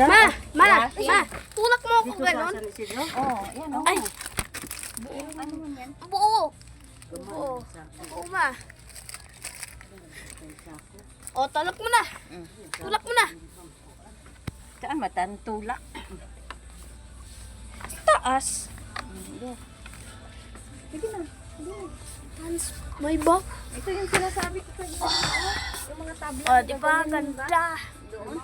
Ma, tulak mo ako ganon. Yan o. Ay, Ano mo yan? buo. Buo. Buo, ma. O, tulak mo na. Tulak mo na. Saan matantulak? Taas. Sige na. Hans, may bak. Ito yung sinasabi ko sa iyo. Yung mga tablet. O, di ba? Ganda. Doon.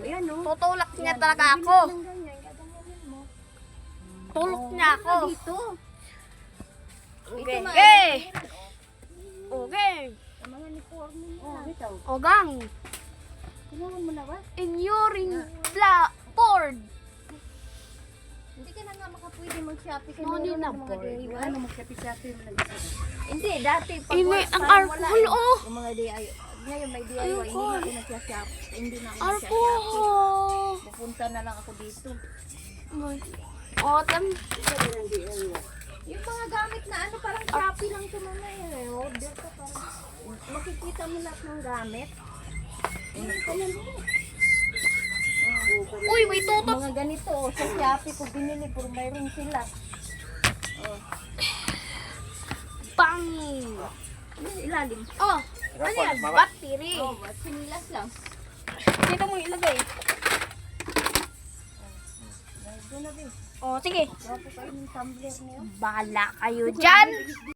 Ayan o. Tutulak niya talaga ako. Tulak niya ako. Dito. Okay. Okay. Okay. Ang mga uniforme niya. Oh, ito. Ogang. Kailangan mo na ba? Inuring board. Hindi ka na nga makapwede mag-shopping. No, hindi na mga board. DIY. Ano mag-shopping mo na Hindi, dati. Pag Ini, ang parang wala alcohol, eh. oh. Yung mga DIY. Ngayon may DIY. Ayoko. Hindi na ako nag-shop. Hindi na ako nag-shopping. Alcohol. Pupunta na lang ako dito. Autumn. Yung mga gamit na ano, parang Shopee lang ito mga eh. Order ka parang. Makikita mo lahat ng gamit. Uy, may tutok. Mga ganito, oh, sa Shopee ko binili, puro mayroon sila. Bang. Yung ilalim. Oh, ano yan? Battery. Oh, at sinilas lang. Dito mo ilagay. Doon na din. Oh, sige. Wapo kayo ng tumbler niyo. Bahala kayo dyan.